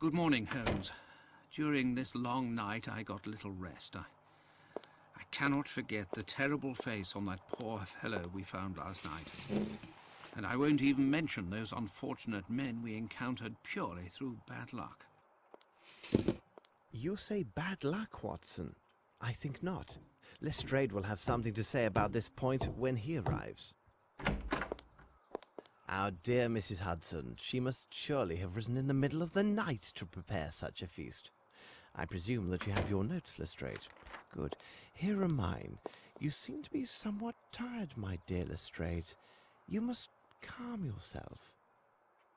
Good morning, Holmes. During this long night I got little rest. I cannot forget the terrible face on that poor fellow we found last night. And I won't even mention those unfortunate men we encountered purely through bad luck. You say bad luck, Watson? I think not. Lestrade will have something to say about this point when he arrives. Our dear Mrs. Hudson, she must surely have risen in the middle of the night to prepare such a feast. I presume that you have your notes, Lestrade. Good. Here are mine. You seem to be somewhat tired, my dear Lestrade. You must calm yourself.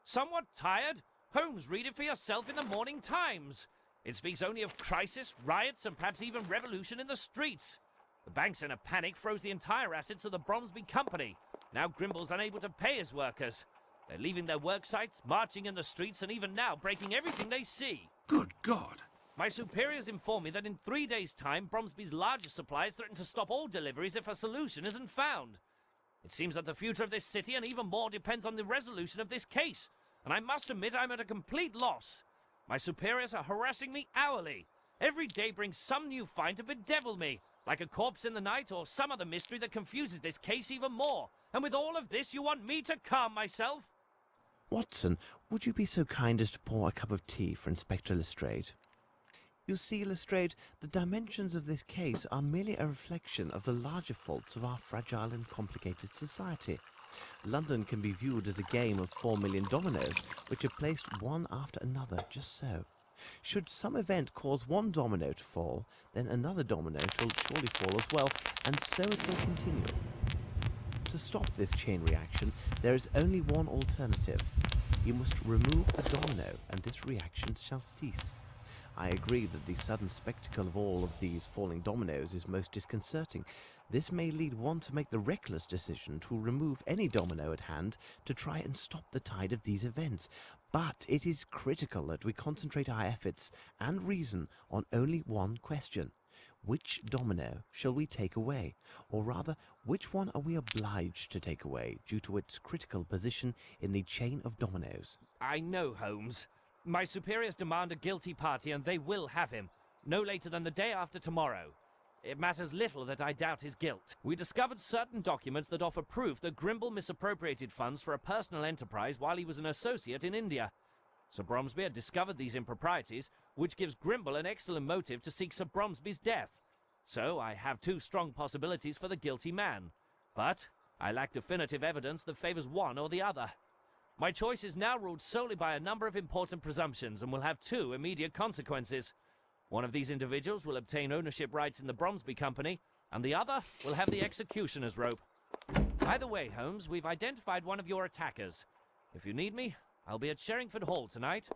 Somewhat tired? Holmes, read it for yourself in the Morning Times. It speaks only of crisis, riots, and perhaps even revolution in the streets. The bank's in a panic, froze the entire assets of the Bromsby Company. Now Grimble's unable to pay his workers. They're leaving their work sites, marching in the streets, and even now breaking everything they see. Good God! My superiors inform me that in 3 days' time, Bromsby's largest suppliers threaten to stop all deliveries if a solution isn't found. It seems that the future of this city and even more depends on the resolution of this case, and I must admit I'm at a complete loss. My superiors are harassing me hourly. Every day brings some new find to bedevil me, like a corpse in the night or some other mystery that confuses this case even more. And with all of this, you want me to calm myself? Watson, would you be so kind as to pour a cup of tea for Inspector Lestrade? You see, Lestrade, the dimensions of this case are merely a reflection of the larger faults of our fragile and complicated society. London can be viewed as a game of 4 million dominoes, which are placed one after another, just so. Should some event cause one domino to fall, then another domino shall surely fall as well, and so it will continue. To stop this chain reaction, there is only one alternative. You must remove the domino, and this reaction shall cease. I agree that the sudden spectacle of all of these falling dominoes is most disconcerting. This may lead one to make the reckless decision to remove any domino at hand to try and stop the tide of these events. But it is critical that we concentrate our efforts and reason on only one question. Which domino shall we take away? Or rather, which one are we obliged to take away due to its critical position in the chain of dominoes? I know, Holmes. My superiors demand a guilty party, and they will have him, no later than the day after tomorrow. It matters little that I doubt his guilt. We discovered certain documents that offer proof that Grimble misappropriated funds for a personal enterprise while he was an associate in India. Sir Bromsby had discovered these improprieties, which gives Grimble an excellent motive to seek Sir Bromsby's death. So I have two strong possibilities for the guilty man. But I lack definitive evidence that favors one or the other. My choice is now ruled solely by a number of important presumptions and will have two immediate consequences. One of these individuals will obtain ownership rights in the Bromsby Company, and the other will have the executioner's rope. Either way, Holmes, we've identified one of your attackers. If you need me, I'll be at Sherringford Hall tonight.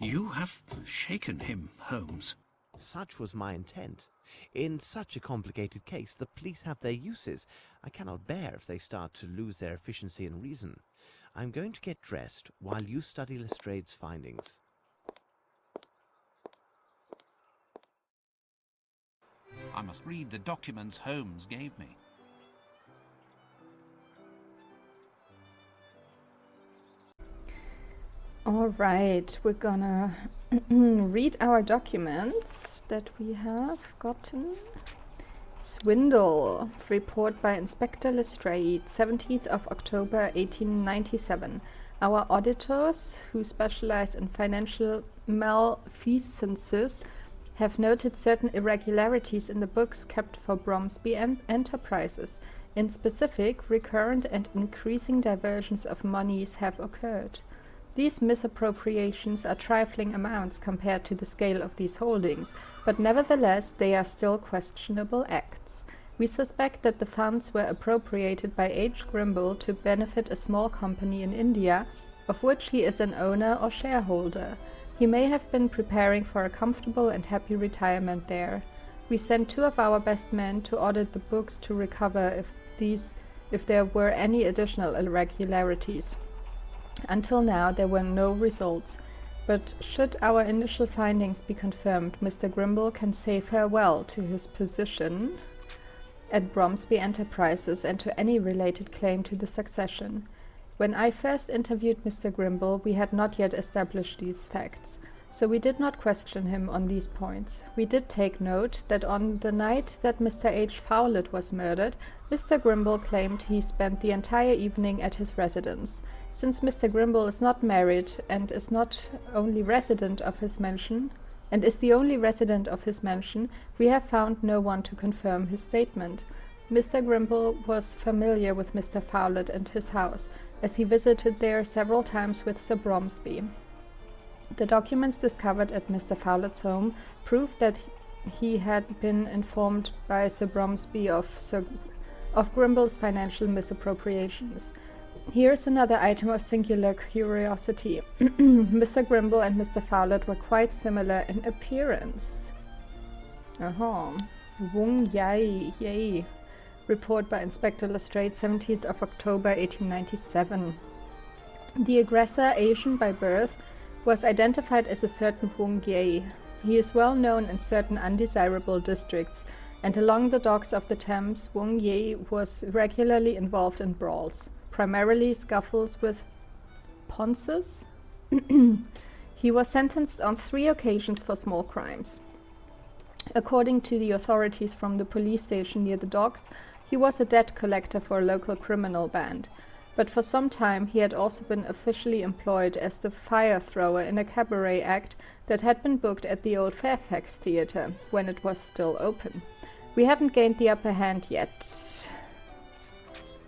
You have shaken him, Holmes. Such was my intent. In such a complicated case, the police have their uses. I cannot bear if they start to lose their efficiency and reason. I'm going to get dressed while you study Lestrade's findings. I must read the documents Holmes gave me. All right, we're gonna read our documents that we have gotten. Swindle. Report by Inspector Lestrade, 17th of October 1897. Our auditors, who specialize in financial malfeasances, have noted certain irregularities in the books kept for Bromsby Enterprises. In specific, recurrent and increasing diversions of monies have occurred. These misappropriations are trifling amounts compared to the scale of these holdings, but nevertheless they are still questionable acts. We suspect that the funds were appropriated by H. Grimble to benefit a small company in India, of which he is an owner or shareholder. He may have been preparing for a comfortable and happy retirement there. We sent two of our best men to audit the books to recover if there were any additional irregularities. Until now, there were no results, but should our initial findings be confirmed, Mr. Grimble can say farewell to his position at Bromsby Enterprises and to any related claim to the succession. When I first interviewed Mr. Grimble, we had not yet established these facts, so we did not question him on these points. We did take note that on the night that Mr. H. Fowlett was murdered, Mr. Grimble claimed he spent the entire evening at his residence. Since Mr. Grimble is not married and is not only resident of his mansion, and is the only resident of his mansion, we have found no one to confirm his statement. Mr. Grimble was familiar with Mr. Fowlett and his house, as he visited there several times with Sir Bromsby. The documents discovered at Mr. Fowlett's home prove that he had been informed by Sir Bromsby of Grimble's financial misappropriations. Here's another item of singular curiosity. Mr. Grimble and Mr. Fowlett were quite similar in appearance. Wong Yai. Report by Inspector Lestrade, 17th of October 1897. The aggressor, Asian by birth, was identified as a certain Wong Ye. He is well known in certain undesirable districts, and along the docks of the Thames, Wong Ye was regularly involved in brawls, primarily scuffles with ponces. He was sentenced on 3 occasions for small crimes. According to the authorities from the police station near the docks, he was a debt collector for a local criminal band, but for some time he had also been officially employed as the fire thrower in a cabaret act that had been booked at the old Fairfax Theatre when it was still open. We haven't gained the upper hand yet.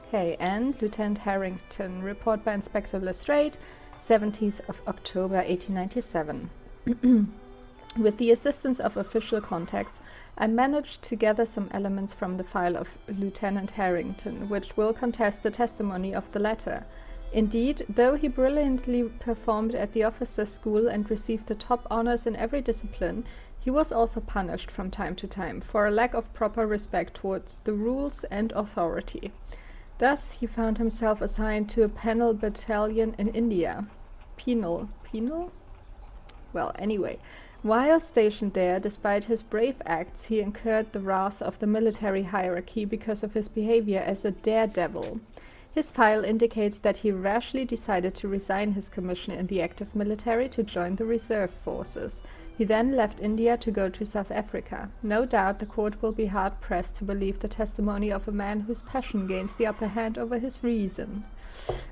Okay, and Lieutenant Harrington, report by Inspector Lestrade, 17th of October 1897. With the assistance of official contacts, I managed to gather some elements from the file of Lieutenant Harrington, which will contest the testimony of the latter. Indeed, though he brilliantly performed at the officers' school and received the top honors in every discipline, he was also punished from time to time for a lack of proper respect towards the rules and authority. Thus, he found himself assigned to a penal battalion in India. Penal? Well, anyway. While stationed there, despite his brave acts, he incurred the wrath of the military hierarchy because of his behavior as a daredevil. His file indicates that he rashly decided to resign his commission in the active military to join the reserve forces. He then left India to go to South Africa. No doubt the court will be hard-pressed to believe the testimony of a man whose passion gains the upper hand over his reason.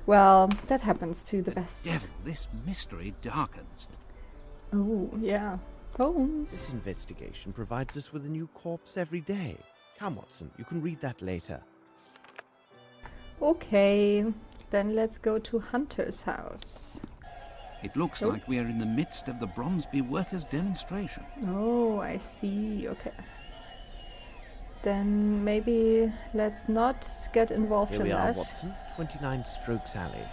Well, that happens to the best. Devil, this mystery darkens. Oh, yeah. Holmes. This investigation provides us with a new corpse every day. Come, Watson, you can read that later. Okay, then let's go to Hunter's house. It looks like we are in the midst of the Bromsby workers' demonstration. Oh, I see. Okay. Then maybe let's not get involved Here in we that. are, Watson. 29 Strokes Alley.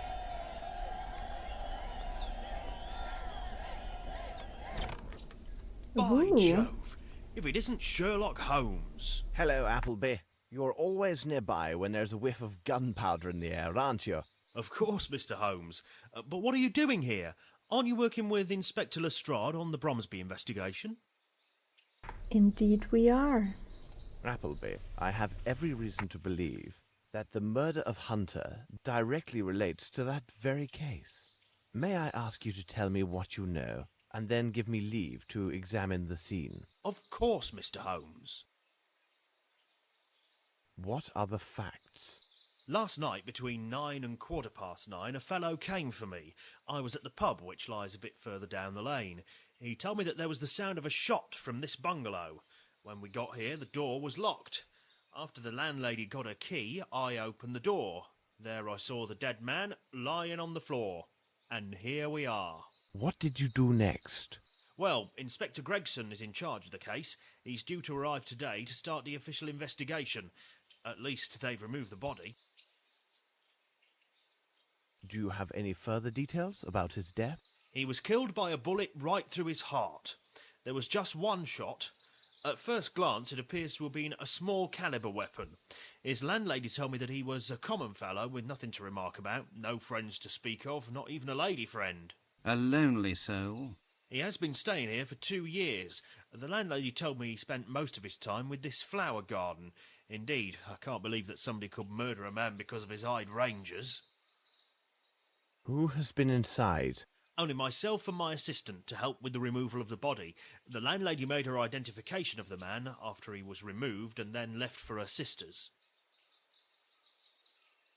By Ooh. Jove, if it isn't Sherlock Holmes. Hello, Appleby. You're always nearby when there's a whiff of gunpowder in the air, aren't you? Of course, Mr. Holmes. But what are you doing here? Aren't you working with Inspector Lestrade on the Bromsby investigation? Indeed we are. Appleby, I have every reason to believe that the murder of Hunter directly relates to that very case. May I ask you to tell me what you know, and then give me leave to examine the scene? Of course, Mr. Holmes. What are the facts? Last night, between 9 and 9:15, a fellow came for me. I was at the pub, which lies a bit further down the lane. He told me that there was the sound of a shot from this bungalow. When we got here, the door was locked. After the landlady got her key, I opened the door. There I saw the dead man lying on the floor. And here we are. What did you do next? Well, Inspector Gregson is in charge of the case. He's due to arrive today to start the official investigation. At least they've removed the body. Do you have any further details about his death? He was killed by a bullet right through his heart. There was just one shot. At first glance, it appears to have been a small caliber weapon. His landlady told me that he was a common fellow with nothing to remark about, no friends to speak of, not even a lady friend. A lonely soul. He has been staying here for 2 years. The landlady told me he spent most of his time with this flower garden. Indeed, I can't believe that somebody could murder a man because of his hydrangeas. Who has been inside? Only myself and my assistant to help with the removal of the body. The landlady made her identification of the man after he was removed and then left for her sisters.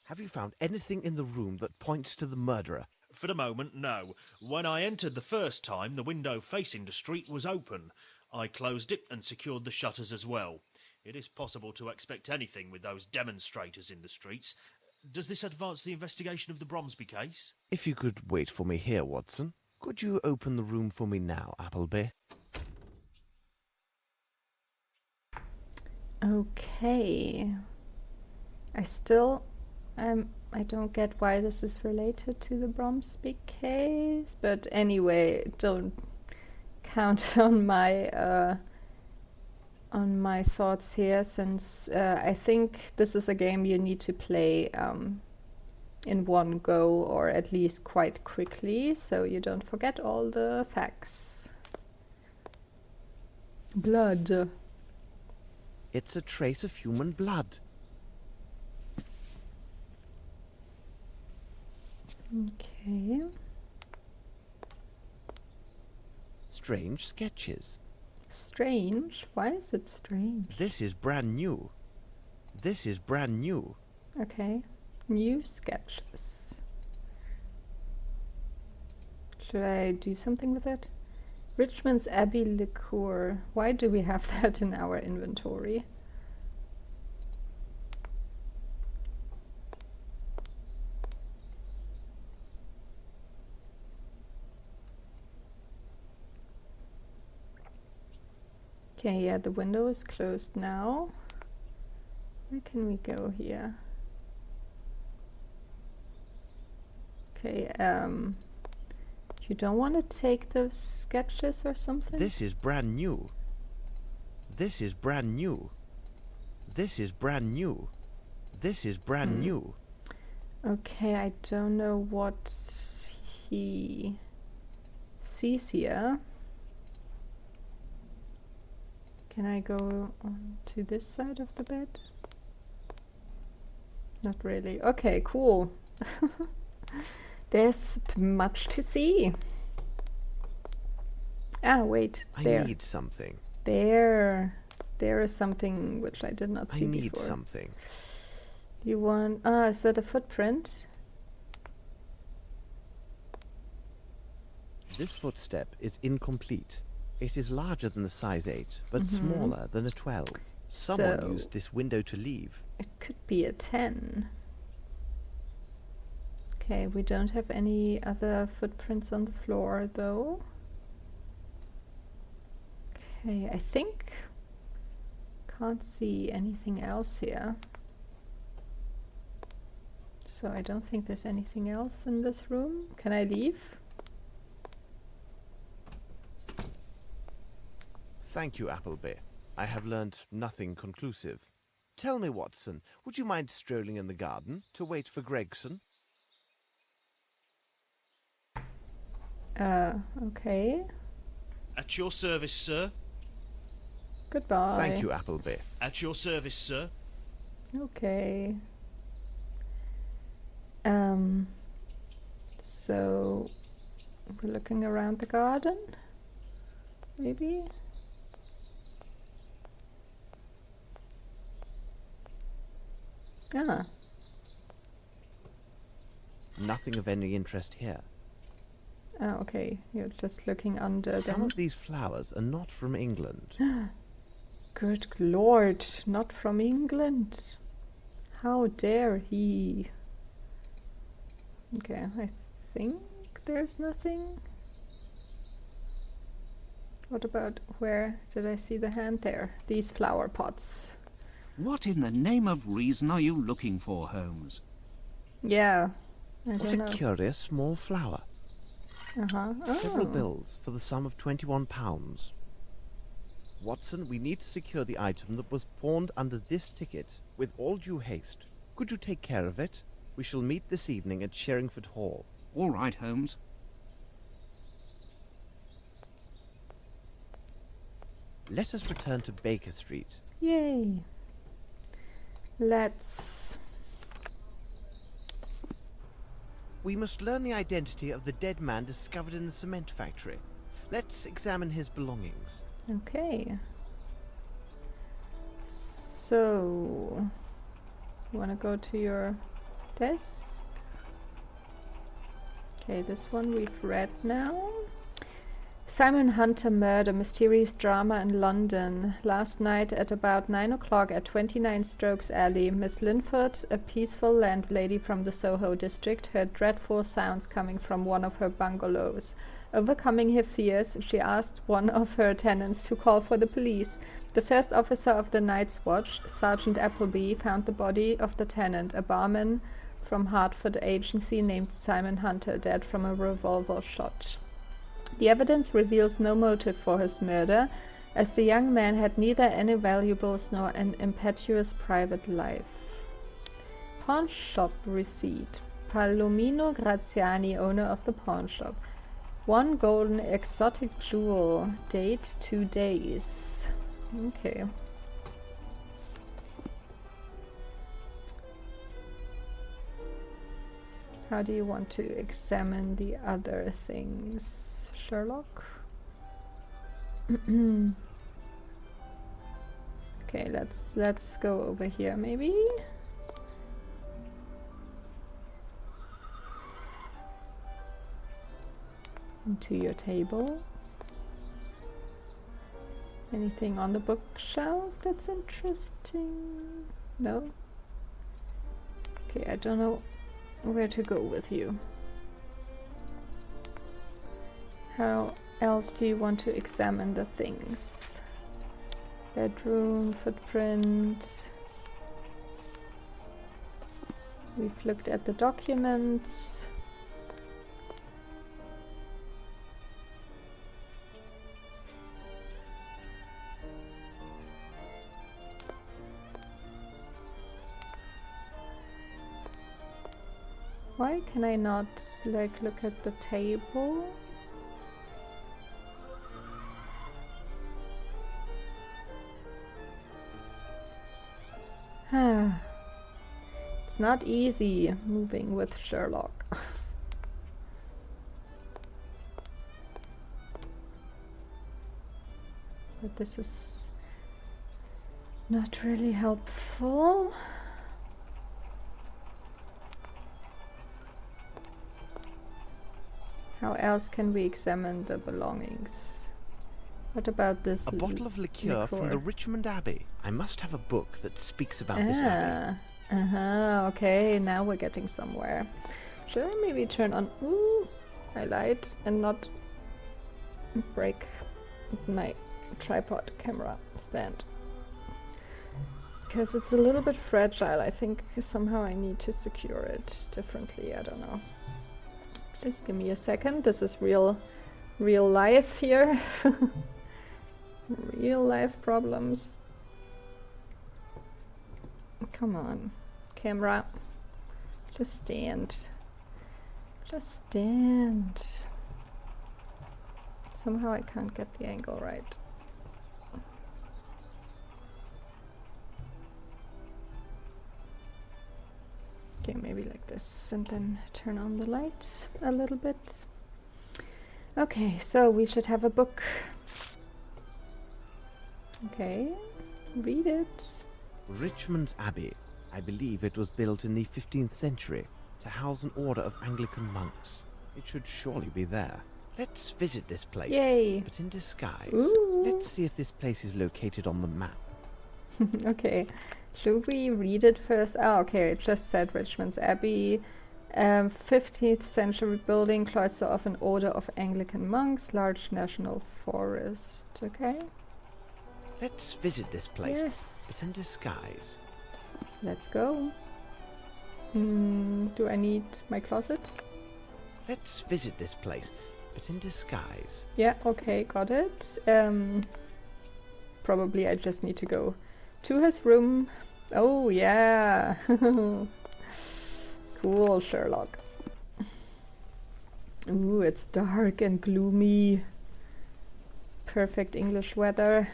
Have you found anything in the room that points to the murderer? For the moment, no. When I entered the first time, the window facing the street was open. I closed it and secured the shutters as well. It is possible to expect anything with those demonstrators in the streets. Does this advance the investigation of the Bromsby case? If you could wait for me here, Watson. Could you open the room for me now, Appleby? Okay. I don't get why this is related to the Bromsby case, but anyway, don't count on my thoughts here, since I think this is a game you need to play in one go, or at least quite quickly, so you don't forget all the facts. Blood. It's a trace of human blood. Okay. Strange sketches. Strange? Why is it strange? This is brand new. This is brand new. Okay. New sketches. Should I do something with it? Richmond's Abbey liqueur. Why do we have that in our inventory? Okay, yeah, the window is closed now. Where can we go here? Okay, you don't want to take those sketches or something? This is brand new. This is brand new. This is brand new. This is brand new. Okay, I don't know what he sees here. Can I go on to this side of the bed? Not really. Okay, cool. There's much to see. Ah, wait. I There. need something. There is something which I did not I see need before. something. You want... Ah, is that a footprint? This footstep is incomplete. It is larger than a size 8, but smaller than a 12. Someone So- used this window to leave. It could be a 10. Okay, we don't have any other footprints on the floor, though. Okay, I think... Can't see anything else here. So I don't think there's anything else in this room. Can I leave? Thank you, Appleby. I have learned nothing conclusive. Tell me, Watson, would you mind strolling in the garden to wait for Gregson? Okay. At your service, sir. Goodbye. Thank you, Appleby. At your service, sir. Okay. So we're looking around the garden, maybe? Ah, Nothing of any interest here. okay. You're just looking under Some them. of these flowers are not from England. Good Lord, not from England. How dare he? Okay, I think there's nothing. What about, where did I see the hand there? These flower pots. What in the name of reason are you looking for, Holmes? Yeah, I What don't a know. curious small flower. Several Oh. bills for the sum of £21. Watson, we need to secure the item that was pawned under this ticket with all due haste. Could you take care of it? We shall meet this evening at Sherringford Hall. All right, Holmes. Let us return to Baker Street. Yay. Let's... We must learn the identity of the dead man discovered in the cement factory. Let's examine his belongings. Okay. So, you want to go to your desk? Okay, this one we've read now. Simon Hunter murder, mysterious drama in London. Last night at about 9 o'clock at 29 Strokes Alley, Miss Linford, a peaceful landlady from the Soho district, heard dreadful sounds coming from one of her bungalows. Overcoming her fears, she asked one of her tenants to call for the police. The first officer of the night's watch, Sergeant Appleby, found the body of the tenant, a barman from Hartford agency named Simon Hunter, dead from a revolver shot. The evidence reveals no motive for his murder, as the young man had neither any valuables nor an impetuous private life. Pawn shop receipt. Palomino Graziani, owner of the pawn shop. One golden exotic jewel. Date 2 days. Okay. How do you want to examine the other things, Sherlock? Okay, let's go over here maybe. Into your table. Anything on the bookshelf that's interesting? No? Okay, I don't know where to go with you. How else do you want to examine the things? Bedroom, footprint. We've looked at the documents. Why can I not, like, look at the table? It's not easy moving with Sherlock. But this is not really helpful. How else can we examine the belongings? What about this? A bottle of liqueur from the Richmond Abbey. I must have a book that speaks about this abbey. Okay, now we're getting somewhere. Should I maybe turn on my light and not break my tripod camera stand? Because it's a little bit fragile. I think somehow I need to secure it differently. I don't know. Just give me a second. This is real life here. Real life problems. Come on, camera. Just stand. Just stand. Somehow I can't get the angle right. Okay, maybe like this, and then turn on the light a little bit. Okay, so we should have a book. Okay, read it. Richmond's Abbey. I believe it was built in the 15th century to house an order of Anglican monks. It should surely be there. Let's visit this place. Yay! But in disguise. Ooh. Let's see if this place is located on the map. Okay. Should we read it first? Oh, okay, it just said Richmond's Abbey. 15th century building, cloister of an order of Anglican monks, large national forest. Okay. Let's visit this place. Yes. But in disguise. Let's go. Do I need my closet? Let's visit this place, but in disguise. Yeah, okay, got it. Probably I just need to go to his room. Oh, yeah. Cool, Sherlock. Ooh, it's dark and gloomy. Perfect English weather.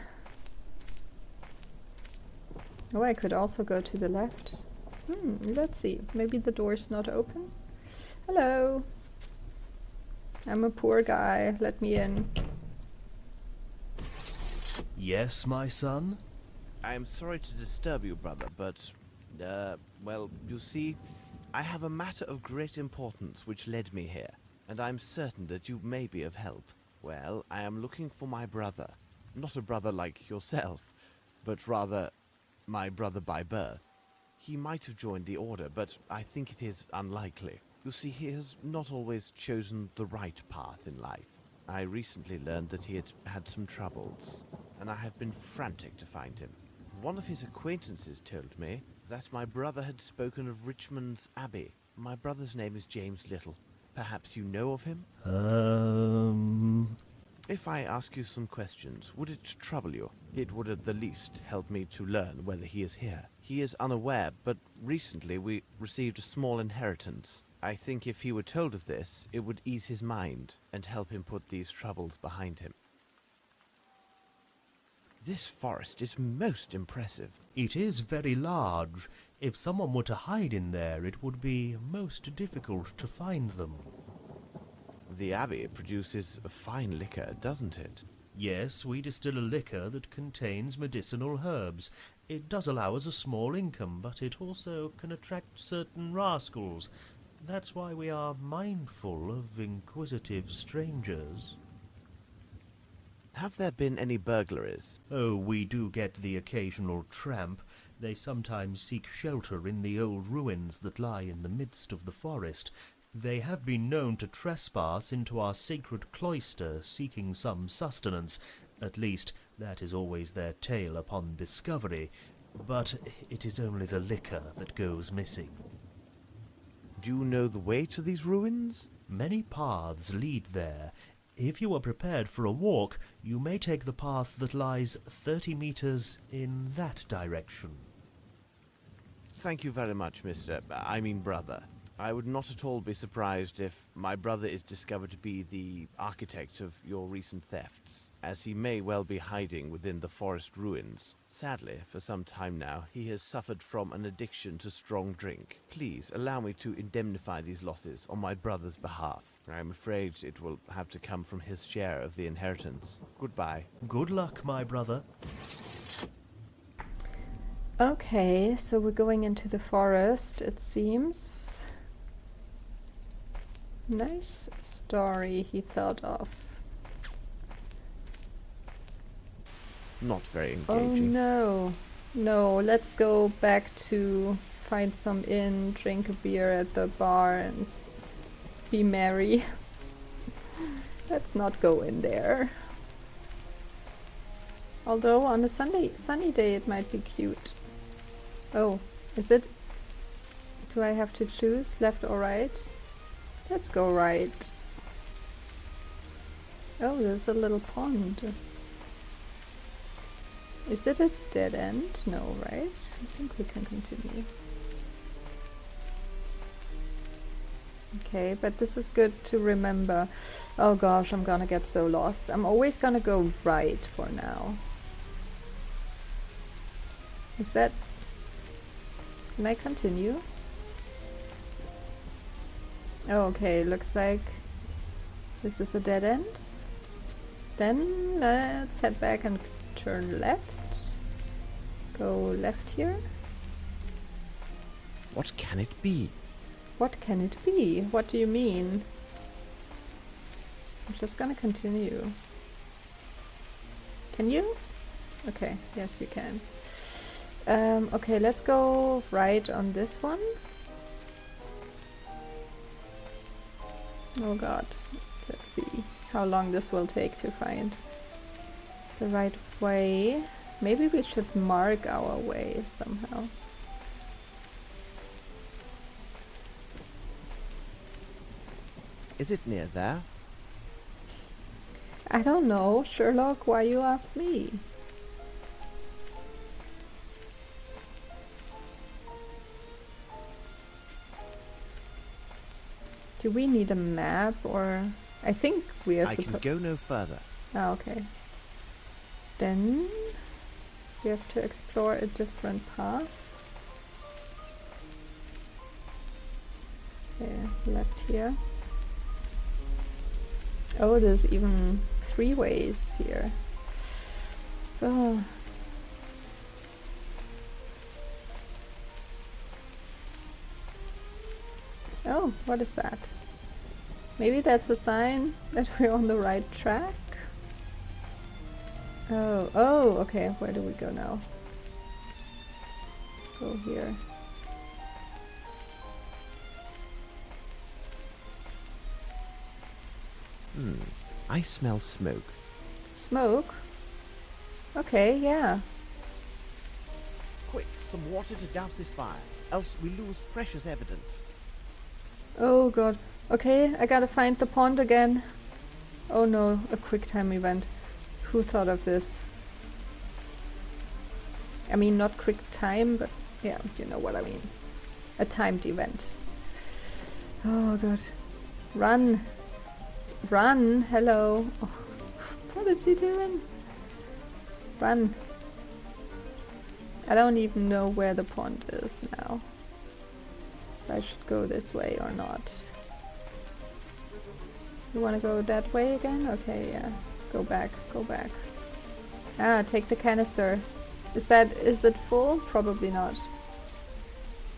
Oh, I could also go to the left. Let's see. Maybe the door's not open. Hello. I'm a poor guy. Let me in. Yes, my son? I am sorry to disturb you, brother, but, well, you see, I have a matter of great importance which led me here, and I am certain that you may be of help. Well, I am looking for my brother. Not a brother like yourself, but rather my brother by birth. He might have joined the order, but I think it is unlikely. You see, he has not always chosen the right path in life. I recently learned that he had some troubles, and I have been frantic to find him. One of his acquaintances told me that my brother had spoken of Richmond's Abbey. My brother's name is James Little. Perhaps you know of him? If I ask you some questions, would it trouble you? It would at the least help me to learn whether he is here. He is unaware, but recently we received a small inheritance. I think if he were told of this, it would ease his mind and help him put these troubles behind him. This forest is most impressive. It is very large. If someone were to hide in there, it would be most difficult to find them. The Abbey produces a fine liquor, doesn't it? Yes, we distill a liquor that contains medicinal herbs. It does allow us a small income, but it also can attract certain rascals. That's why we are mindful of inquisitive strangers. Have there been any burglaries? Oh, we do get the occasional tramp. They sometimes seek shelter in the old ruins that lie in the midst of the forest. They have been known to trespass into our sacred cloister, seeking some sustenance. At least, that is always their tale upon discovery. But it is only the liquor that goes missing. Do you know the way to these ruins? Many paths lead there. If you are prepared for a walk, you may take the path that lies 30 meters in that direction. Thank you very much, brother. I would not at all be surprised if my brother is discovered to be the architect of your recent thefts, as he may well be hiding within the forest ruins. Sadly, for some time now, he has suffered from an addiction to strong drink. Please allow me to indemnify these losses on my brother's behalf. I am afraid it will have to come from his share of the inheritance. Goodbye. Good luck, my brother. Okay, so we're going into the forest, it seems. Nice story he thought of. Not very Oh engaging. no. No, let's go back to find some inn, drink a beer at the bar and be merry. Let's not go in there. Although on a sunny day it might be cute. Oh, is it? Do I have to choose left or right? Let's go right. Oh, there's a little pond. Is it a dead end? No, right? I think we can continue. Okay, but this is good to remember. Oh gosh, I'm gonna get so lost. I'm always gonna go right for now. Is that... Can I continue? Oh, okay, looks like this is a dead end. Then let's head back and turn left. Go left here. What can it be? What can it be? What do you mean? I'm just gonna continue. Can you? Okay, yes you can. Okay, let's go right on this one. Oh god, let's see how long this will take to find the right way. Maybe we should mark our way somehow. Is it near there? I don't know, Sherlock, why you ask me? Do we need a map or... I think we are I can go no further. Oh, okay. Then we have to explore a different path. Okay, left here. Oh, there's even 3 ways here. Oh. Oh, what is that? Maybe that's a sign that we're on the right track? Oh, okay, where do we go now? Go here. I smell smoke. Smoke? Okay, yeah. Quick, some water to douse this fire, else we lose precious evidence. Oh god. Okay, I gotta find the pond again. Oh no, a quick time event. Who thought of this? I mean, not quick time, but yeah, you know what I mean. A timed event. Oh god. Run! Run! Hello! Oh, what is he doing? Run! I don't even know where the pond is now. If I should go this way or not. You wanna go that way again? Okay, yeah. Go back, go back. Ah, take the canister. Is it full? Probably not.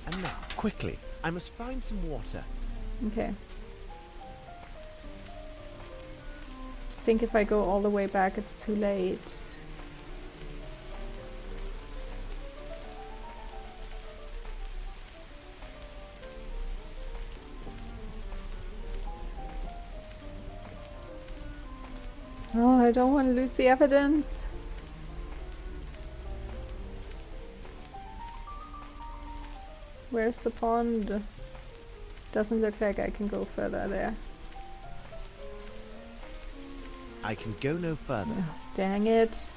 And now, quickly, I must find some water. Okay. I think if I go all the way back, it's too late. Oh, I don't want to lose the evidence. Where's the pond? Doesn't look like I can go further there. I can go no further. Oh, dang it.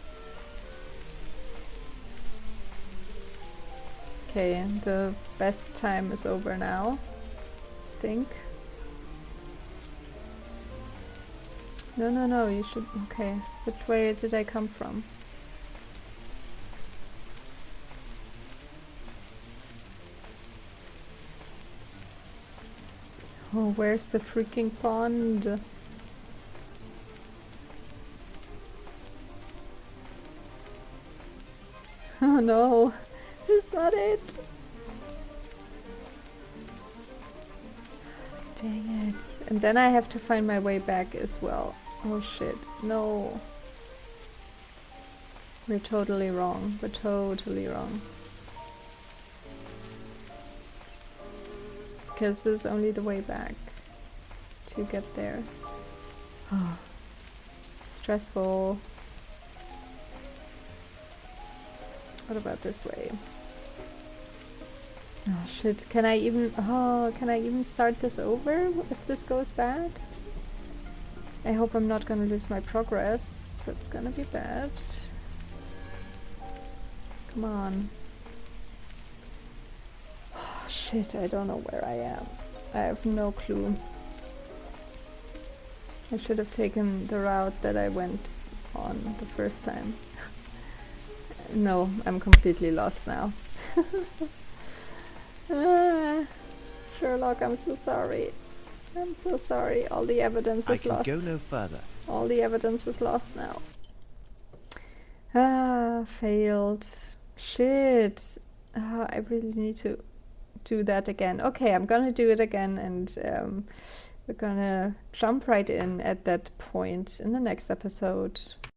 Okay, the best time is over now. I think. No, you should... Okay, which way did I come from? Oh, where's the freaking pond? Oh no, this is not it. Dang it. And then I have to find my way back as well. Oh shit, no. We're totally wrong. We're totally wrong. Because there's only the way back to get there. Oh, stressful. What about this way? Oh shit, can I even start this over if this goes bad? I hope I'm not gonna lose my progress. That's gonna be bad. Come on. Oh shit, I don't know where I am. I have no clue. I should have taken the route that I went on the first time. No, I'm completely lost now. Sherlock, I'm so sorry. I'm so sorry. All the evidence is lost. I can go no further. All the evidence is lost now. Ah, failed. Shit. Ah, I really need to do that again. Okay, I'm gonna do it again, and we're gonna jump right in at that point in the next episode.